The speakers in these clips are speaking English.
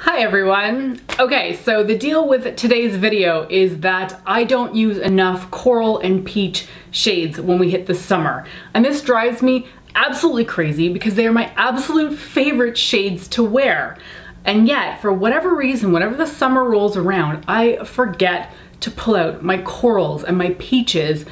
Hi everyone. Okay, so the deal with today's video is that I don't use enough coral and peach shades when we hit the summer. And this drives me absolutely crazy because they are my absolute favorite shades to wear. And yet, for whatever reason, whenever the summer rolls around, I forget to pull out my corals and my peaches,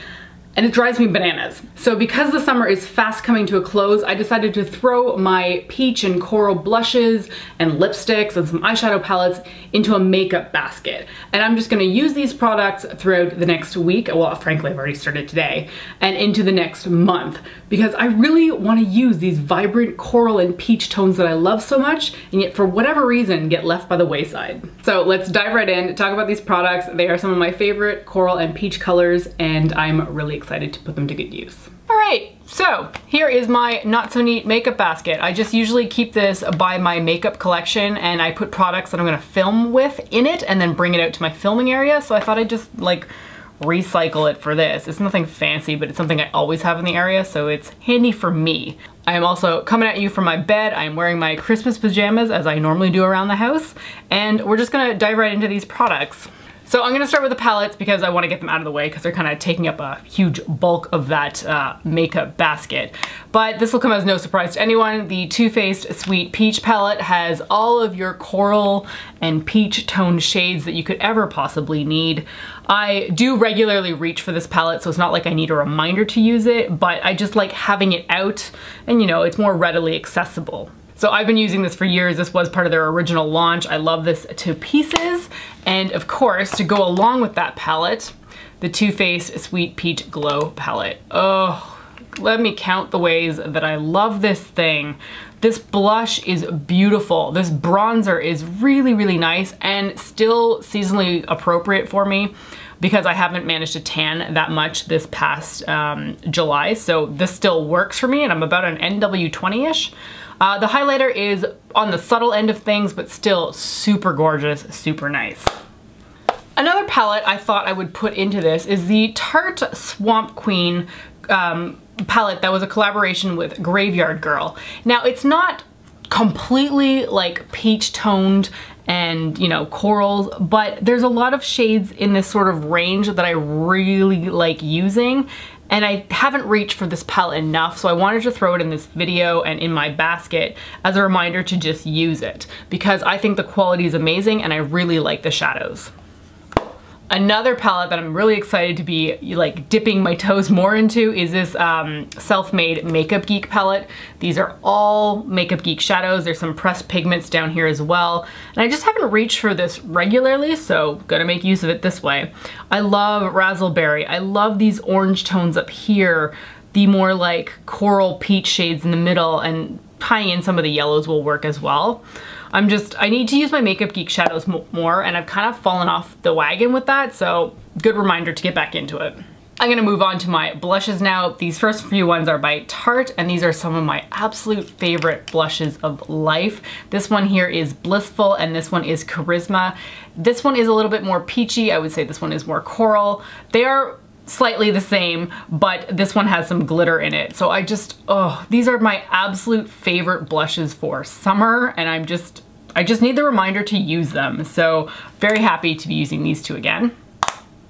and it drives me bananas. So because the summer is fast coming to a close, I decided to throw my peach and coral blushes and lipsticks and some eyeshadow palettes into a makeup basket. And I'm just gonna use these products throughout the next week, well, frankly, I've already started today, and into the next month, because I really wanna use these vibrant coral and peach tones that I love so much, and yet for whatever reason, get left by the wayside. So let's dive right in, talk about these products. They are some of my favorite coral and peach colors, and I'm really excited to put them to good use. All right, so here is my not so neat makeup basket. I just usually keep this by my makeup collection, and I put products that I'm gonna film with in it and then bring it out to my filming area. So I thought I'd just like recycle it for this. It's nothing fancy, but it's something I always have in the area, so it's handy for me. I am also coming at you from my bed. I am wearing my Christmas pajamas as I normally do around the house, and we're just gonna dive right into these products. So I'm gonna start with the palettes because I wanna get them out of the way because they're kind of taking up a huge bulk of that makeup basket. But this will come as no surprise to anyone. The Too Faced Sweet Peach palette has all of your coral and peach tone shades that you could ever possibly need. I do regularly reach for this palette, so it's not like I need a reminder to use it, but I just like having it out, and you know, it's more readily accessible. So I've been using this for years. This was part of their original launch. I love this to pieces. And of course, to go along with that palette, the Too Faced Sweet Peach Glow palette. Oh, let me count the ways that I love this thing. This blush is beautiful. This bronzer is really, really nice and still seasonally appropriate for me because I haven't managed to tan that much this past July. So this still works for me, and I'm about an NW20-ish. The highlighter is on the subtle end of things, but still super gorgeous, super nice. Another palette I thought I would put into this is the Tarte Swamp Queen palette that was a collaboration with Graveyard Girl. Now, it's not completely like peach toned and, you know, corals, but there's a lot of shades in this sort of range that I really like using. And I haven't reached for this palette enough, so I wanted to throw it in this video and in my basket as a reminder to just use it, because I think the quality is amazing and I really like the shadows. Another palette that I'm really excited to be like dipping my toes more into is this Self-Made Makeup Geek palette. These are all Makeup Geek shadows. There's some pressed pigments down here as well. And I just haven't reached for this regularly, so gonna make use of it this way. I love Razzleberry. I love these orange tones up here, the more like coral peach shades in the middle, and tying in some of the yellows will work as well. I need to use my Makeup Geek shadows more, and I've kind of fallen off the wagon with that, so good reminder to get back into it. I'm gonna move on to my blushes now. These first few ones are by Tarte, and these are some of my absolute favorite blushes of life. This one here is Blissful, and this one is Charisma. This one is a little bit more peachy. I would say this one is more coral. They are slightly the same, but this one has some glitter in it. So these are my absolute favorite blushes for summer, and I just need the reminder to use them. So very happy to be using these two again.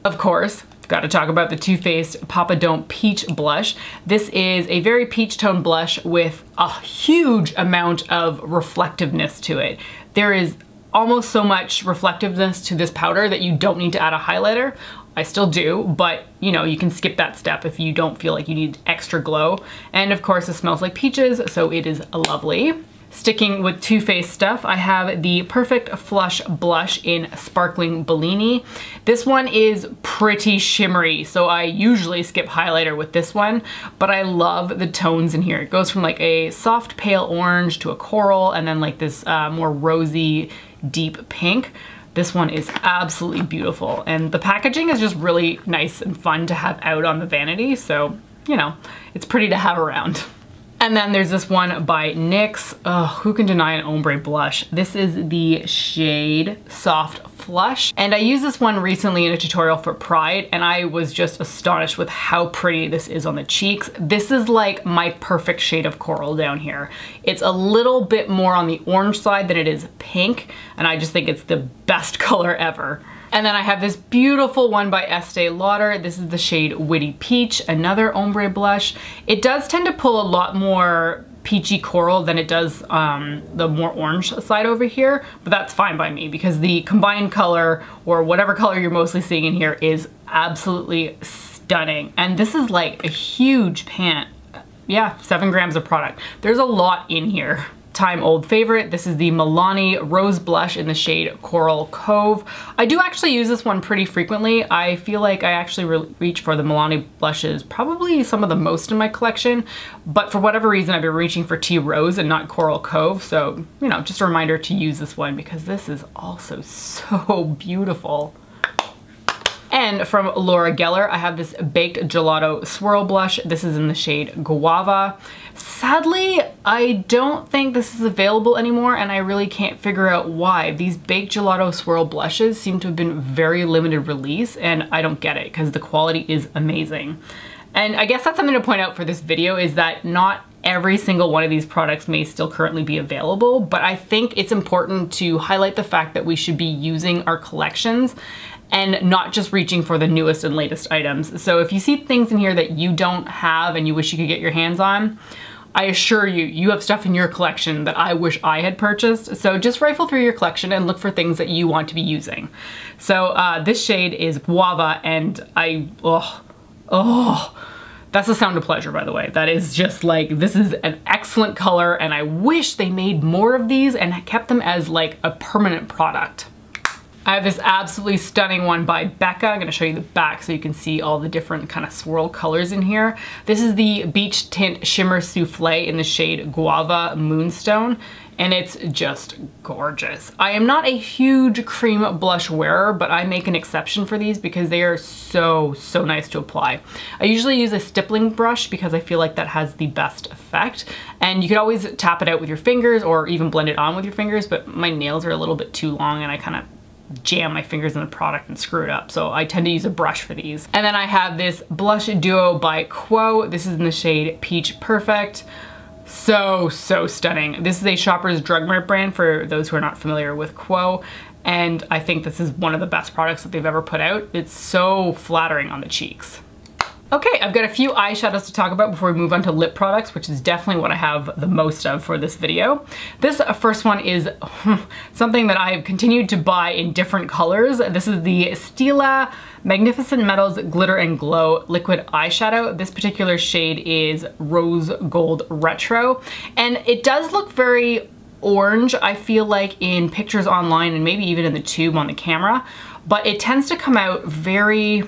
Of course, got to talk about the Too Faced Papa Don't Peach blush. This is a very peach tone blush with a huge amount of reflectiveness to it. There is almost so much reflectiveness to this powder that you don't need to add a highlighter. I still do, but you know, you can skip that step if you don't feel like you need extra glow. And of course, it smells like peaches, so it is lovely. Sticking with Too Faced stuff, I have the Perfect Flush Blush in Sparkling Bellini. This one is pretty shimmery, so I usually skip highlighter with this one, but I love the tones in here. It goes from like a soft pale orange to a coral, and then like this more rosy, deep pink. This one is absolutely beautiful, and the packaging is just really nice and fun to have out on the vanity, so, you know, it's pretty to have around. And then there's this one by NYX. Oh, who can deny an ombre blush? This is the shade Soft Flush. And I used this one recently in a tutorial for Pride, and I was just astonished with how pretty this is on the cheeks. This is like my perfect shade of coral down here. It's a little bit more on the orange side than it is pink, and I just think it's the best color ever. And then I have this beautiful one by Estee Lauder. This is the shade Witty Peach, another ombre blush. It does tend to pull a lot more peachy coral than it does the more orange side over here, but that's fine by me because the combined color, or whatever color you're mostly seeing in here, is absolutely stunning. And this is like a huge pan. Yeah, 7 grams of product. There's a lot in here. Time old favorite. This is the Milani Rose Blush in the shade Coral Cove. I do actually use this one pretty frequently. I feel like I actually reach for the Milani blushes probably some of the most in my collection, but for whatever reason I've been reaching for Tea Rose and not Coral Cove, so you know, just a reminder to use this one because this is also so beautiful. And from Laura Geller, I have this Baked Gelato Swirl Blush. This is in the shade Guava. Sadly, I don't think this is available anymore, and I really can't figure out why. These Baked Gelato Swirl blushes seem to have been very limited release, and I don't get it because the quality is amazing. And I guess that's something to point out for this video, is that not every single one of these products may still currently be available, but I think it's important to highlight the fact that we should be using our collections and not just reaching for the newest and latest items. So if you see things in here that you don't have and you wish you could get your hands on, I assure you, you have stuff in your collection that I wish I had purchased. So just rifle through your collection and look for things that you want to be using. So this shade is Guava, and that's the sound of pleasure, by the way. That is just like, this is an excellent color, and I wish they made more of these and kept them as like a permanent product. I have this absolutely stunning one by Becca. I'm gonna show you the back so you can see all the different kind of swirl colors in here. This is the Beach Tint Shimmer Souffle in the shade Guava Moonstone, and it's just gorgeous. I am not a huge cream blush wearer, but I make an exception for these because they are so nice to apply. I usually use a stippling brush because I feel like that has the best effect. And you could always tap it out with your fingers or even blend it on with your fingers, but my nails are a little bit too long and I kind of jam my fingers in the product and screw it up. So I tend to use a brush for these. And then I have this blush duo by Quo. This is in the shade Peach Perfect. So stunning. This is a Shoppers Drug Mart brand for those who are not familiar with Quo. And I think this is one of the best products that they've ever put out. It's so flattering on the cheeks. Okay, I've got a few eyeshadows to talk about before we move on to lip products, which is definitely what I have the most of for this video. This first one is something that I've continued to buy in different colors. This is the Stila Magnificent Metals Glitter and Glow Liquid Eyeshadow. This particular shade is Rose Gold Retro, and it does look very orange, I feel like, in pictures online and maybe even in the tube on the camera, but it tends to come out very,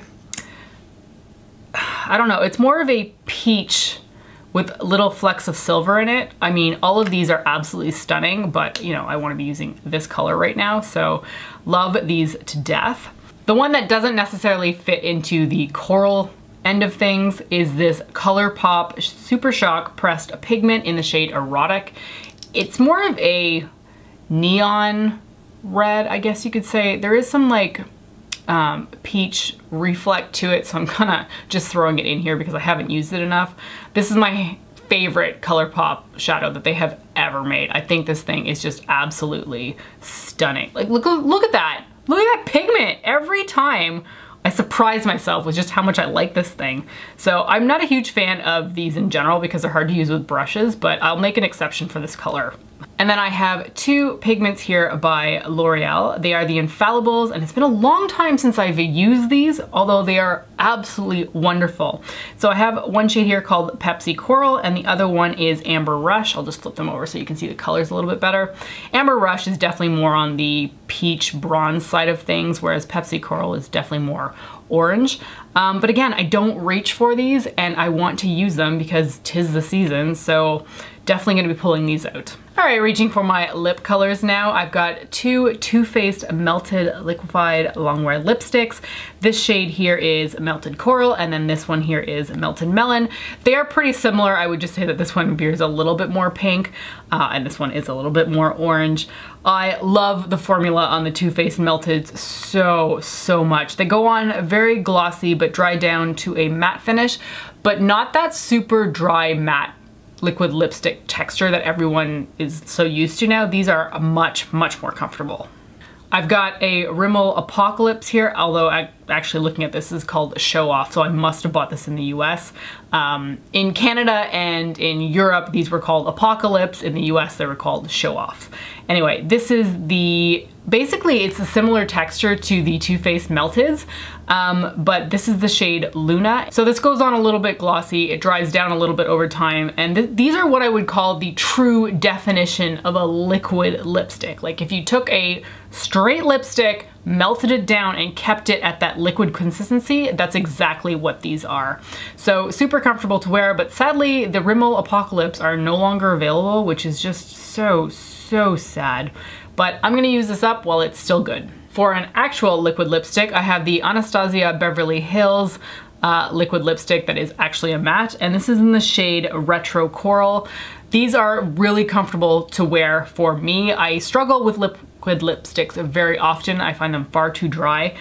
I don't know, it's more of a peach with little flecks of silver in it. I mean, all of these are absolutely stunning, but you know, I want to be using this color right now, so love these to death. The one that doesn't necessarily fit into the coral end of things is this ColourPop Super Shock Pressed Pigment in the shade Erotic. It's more of a neon red, I guess you could say. There is some like peach reflect to it, so I'm kind of just throwing it in here because I haven't used it enough. This is my favorite ColourPop shadow that they have ever made. I think this thing is just absolutely stunning. Like, look at that. Look at that pigment. Every time I surprise myself with just how much I like this thing. So I'm not a huge fan of these in general because they're hard to use with brushes, but I'll make an exception for this color. And then I have two pigments here by L'Oreal. They are the Infallibles, and it's been a long time since I've used these, although they are absolutely wonderful. So I have one shade here called Pepsi Coral, and the other one is Amber Rush. I'll just flip them over so you can see the colors a little bit better. Amber Rush is definitely more on the peach bronze side of things, whereas Pepsi Coral is definitely more orange. But again, I don't reach for these, and I want to use them because 'tis the season, so definitely gonna be pulling these out. All right, reaching for my lip colors now. I've got two Too Faced Melted Liquefied Longwear Lipsticks. This shade here is Melted Coral, and then this one here is Melted Melon. They are pretty similar. I would just say that this one veers a little bit more pink, and this one is a little bit more orange. I love the formula on the Too Faced Melted so much. They go on very glossy but dry down to a matte finish, but not that super dry matte liquid lipstick texture that everyone is so used to now. These are much more comfortable. I've got a Rimmel Apocalypse here, although actually looking at this is called Show Off, so I must have bought this in the US. In Canada and in Europe, these were called Apocalypse. In the US, they were called Show Off. Anyway, this is basically it's a similar texture to the Too Faced Melteds, but this is the shade Luna. So this goes on a little bit glossy, it dries down a little bit over time, and these are what I would call the true definition of a liquid lipstick. Like if you took a straight lipstick, melted it down, and kept it at that liquid consistency, that's exactly what these are. So super comfortable to wear, but sadly the Rimmel Apocalypse are no longer available, which is just so sad. But I'm gonna use this up while it's still good. For an actual liquid lipstick, I have the Anastasia Beverly Hills liquid lipstick that is actually a matte, and this is in the shade Retro Coral. These are really comfortable to wear for me. I struggle with liquid lipsticks very often. I find them far too dry.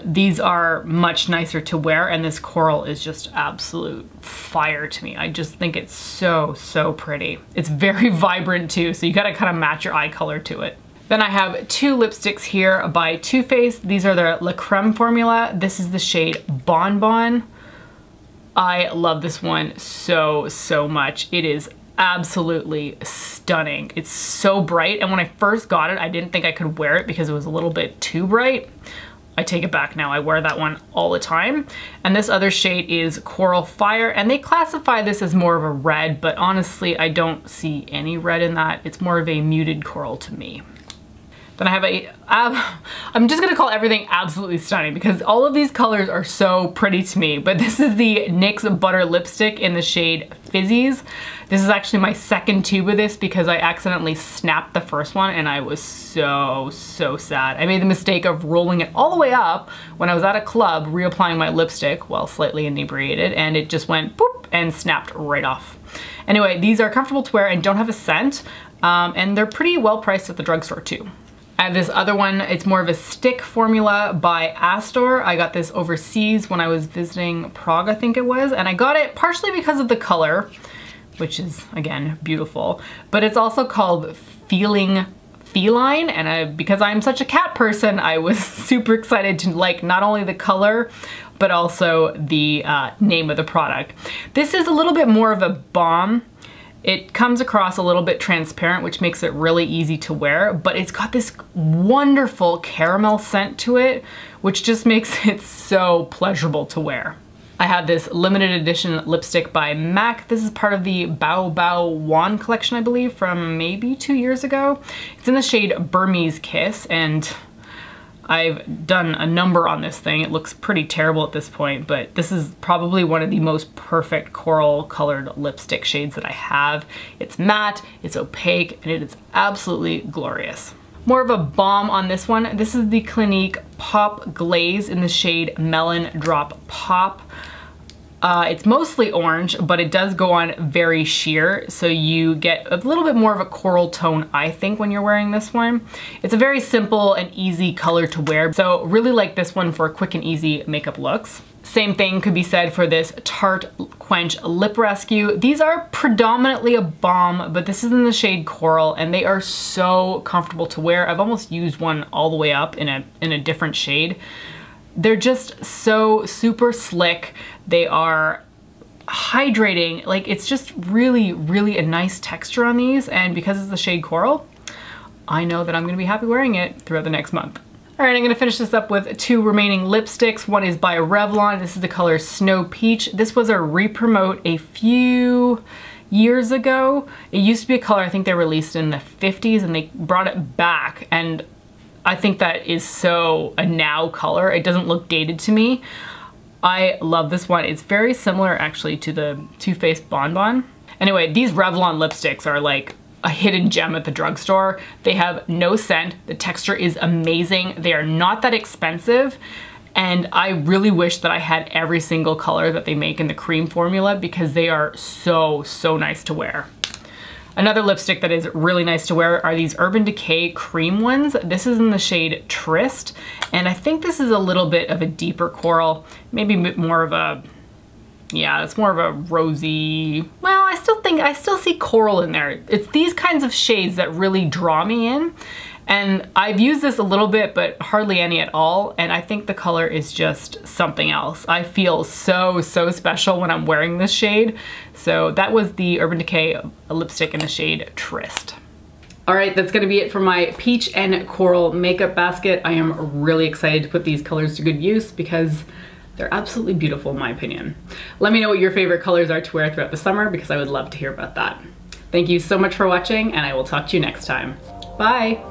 These are much nicer to wear, and this coral is just absolute fire to me. I just think it's so pretty. It's very vibrant too, so you gotta kind of match your eye color to it. Then I have two lipsticks here by Too Faced. These are their La Creme formula. This is the shade Bon Bon. I love this one so much. It is absolutely stunning. It's so bright, and when I first got it, I didn't think I could wear it because it was a little bit too bright. I take it back now, I wear that one all the time. And this other shade is Coral Fire, and they classify this as more of a red, but honestly, I don't see any red in that. It's more of a muted coral to me. Then I have I'm just gonna call everything absolutely stunning because all of these colors are so pretty to me, but this is the NYX Butter Lipstick in the shade Fizzies. This is actually my second tube of this because I accidentally snapped the first one and I was so sad. I made the mistake of rolling it all the way up when I was at a club reapplying my lipstick while slightly inebriated, and it just went boop and snapped right off. Anyway, these are comfortable to wear and don't have a scent, and they're pretty well priced at the drugstore too. I have this other one, it's more of a stick formula by Astor. I got this overseas when I was visiting Prague, I think it was, and I got it partially because of the color, which is, again, beautiful, but it's also called Feeling Feline, and because I'm such a cat person, I was super excited to like not only the color, but also the name of the product. This is a little bit more of a balm. It comes across a little bit transparent, which makes it really easy to wear, but it's got this wonderful caramel scent to it, which just makes it so pleasurable to wear. I have this limited edition lipstick by MAC. This is part of the Bao Bao Wan collection, I believe, from maybe 2 years ago. It's in the shade Burmese Kiss, and I've done a number on this thing. It looks pretty terrible at this point, but this is probably one of the most perfect coral colored lipstick shades that I have. It's matte, it's opaque, and it is absolutely glorious. More of a balm on this one. This is the Clinique Pop Glaze in the shade Melon Drop Pop. It's mostly orange, but it does go on very sheer, so you get a little bit more of a coral tone, I think, when you're wearing this one. It's a very simple and easy color to wear, so really like this one for quick and easy makeup looks. Same thing could be said for this Tarte Quench Lip Rescue. These are predominantly a balm, but this is in the shade Coral, and they are so comfortable to wear. I've almost used one all the way up in a different shade. They're just so super slick. They are hydrating. Like, it's just really a nice texture on these, and because it's the shade Coral, I know that I'm gonna be happy wearing it throughout the next month. All right, I'm gonna finish this up with two remaining lipsticks. One is by Revlon. This is the color Snow Peach. This was a re-promote a few years ago. It used to be a color I think they released in the 50s, and they brought it back, and I think that is so a now color. It doesn't look dated to me. I love this one. It's very similar actually to the Too Faced Bon Bon. Anyway, these Revlon lipsticks are like a hidden gem at the drugstore. They have no scent. The texture is amazing. They are not that expensive. And I really wish that I had every single color that they make in the cream formula because they are so, so nice to wear. Another lipstick that is really nice to wear are these Urban Decay cream ones. This is in the shade Tryst, and I think this is a little bit of a deeper coral, maybe a bit more of a, yeah, it's more of a rosy, well, I still see coral in there. It's these kinds of shades that really draw me in. And I've used this a little bit, but hardly any at all. And I think the color is just something else. I feel so, so special when I'm wearing this shade. So that was the Urban Decay lipstick in the shade Tryst. All right, that's gonna be it for my peach and coral makeup basket. I am really excited to put these colors to good use because they're absolutely beautiful in my opinion. Let me know what your favorite colors are to wear throughout the summer because I would love to hear about that. Thank you so much for watching, and I will talk to you next time. Bye.